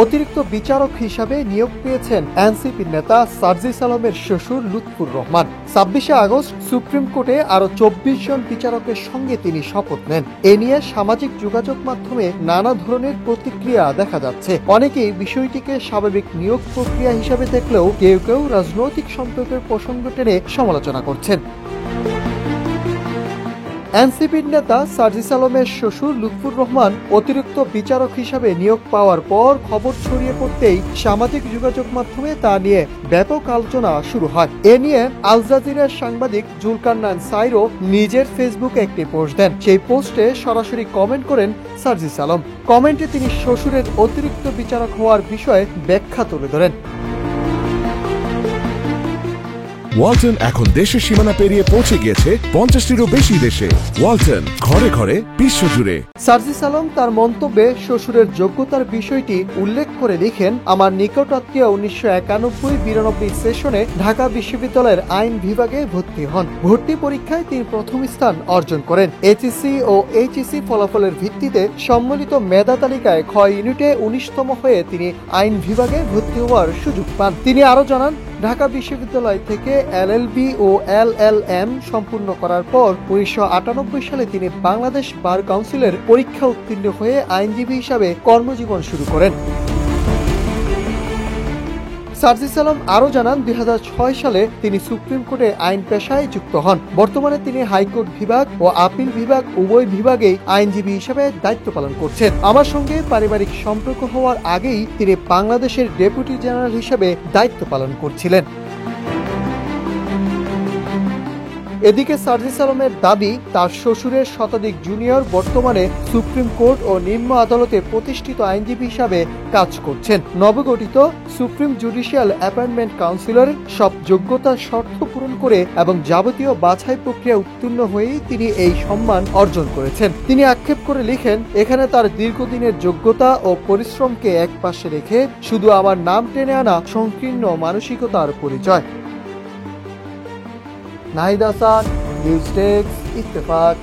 অতিরিক্ত বিচারক হিসাবে নিয়োগ পেয়েছেন এনসিপির নেতা সার্জিস আলমের শ্বশুর লুৎফুর রহমান। 26শে আগস্ট সুপ্রিম কোর্টে আরো 24 জন বিচারকের সঙ্গে তিনি শপথ নেন। এ নিয়ে সামাজিক যোগাযোগ মাধ্যমে নানা ধরনের প্রতিক্রিয়া দেখা যাচ্ছে। অনেকেই বিষয়টিকে স্বাভাবিক নিয়োগ প্রক্রিয়া হিসাবে দেখলেও কেউ কেউ রাজনৈতিক সম্পর্কের প্রসঙ্গ টেনে সমালোচনা করছেন। এনসিপির নেতা সার্জিস আলমের শ্বশুর লুৎফুর রহমান অতিরিক্ত বিচারক হিসাবে নিয়োগ পাওয়ার পর খবর ছড়িয়ে পড়তেই সামাজিক যোগাযোগ মাধ্যমে তা নিয়ে ব্যাপক আলোচনা শুরু হয়। এ নিয়ে আল জাজিরার সাংবাদিক জুলকারনাইন সাইরো নিজের ফেসবুকে একটি পোস্ট দেন। সেই পোস্টে সরাসরি কমেন্ট করেন সার্জিস আলম। কমেন্টে তিনি শ্বশুরের অতিরিক্ত বিচারক হওয়ার বিষয়ে ব্যাখ্যা তুলে ধরেন। ওয়ালটন এখন দেশের সীমানা পেরিয়ে পৌঁছে গিয়েছে 50টিরও বেশি দেশে। ওয়ালটন, ঘরে ঘরে, বিশ্বজুড়ে। সার্জিস আলম তার মন্তব্যে শ্বশুরের যোগ্যতার বিষয়টি উল্লেখ করে লিখেন, আমার নিকট আত্মীয় 1991-92 সেশনে ঢাকা বিশ্ববিদ্যালয়ের আইন বিভাগে ভর্তি হন। ভর্তি পরীক্ষায় তিনি প্রথম স্থান অর্জন করেন। এইচএসসি ও এইচএসসি ফলাফলের ভিত্তিতে সম্মিলিত মেধা তালিকায় খ ইউনিটে 19তম হয়ে তিনি আইন বিভাগে ভর্তি হওয়ার সুযোগ পান। তিনি আরো জানান, ঢাকা বিশ্ববিদ্যালয় থেকে এলএলবি ও এলএলএম সম্পূর্ণ করার পর 1998 সালে তিনি বাংলাদেশ বার কাউন্সিলের পরীক্ষা উত্তীর্ণ হয়ে আইনজীবী হিসাবে কর্মজীবন শুরু করেন। সার্জিস আলম আরো জানান, 2006 সালে তিনি সুপ্রিম কোর্টে আইন পেশায় যুক্ত হন। বর্তমানে তিনি হাইকোর্ট বিভাগ ও আপিল বিভাগ উভয় বিভাগেই আইনজীবী হিসেবে দায়িত্ব পালন করছেন। আমার সঙ্গে পারিবারিক সম্পর্ক হওয়ার আগেই তিনি বাংলাদেশের ডেপুটি জেনারেল হিসেবে দায়িত্ব পালন করছিলেন। এদিকে সার্জিস আলমের দাবি, তার শ্বশুরের শতাধিক জুনিয়র বর্তমানে সুপ্রিম কোর্ট ও নিম্ন আদালতে প্রতিষ্ঠিত আইনজীবী হিসাবে কাজ করছেন। নবগঠিত সুপ্রিম জুডিশিয়াল অ্যাপয়েন্টমেন্ট কাউন্সিলের সব যোগ্যতার শর্ত পূরণ করে এবং যাবতীয় বাছাই প্রক্রিয়া উত্তীর্ণ হয়েই তিনি এই সম্মান অর্জন করেছেন। তিনি আক্ষেপ করে লিখেন, এখানে তার দীর্ঘদিনের যোগ্যতা ও পরিশ্রমকে একপাশে রেখে শুধু আমার নাম টেনে আনা সংকীর্ণ মানসিকতার পরিচয়। Nahid Hasan, news desk, Ittefaq.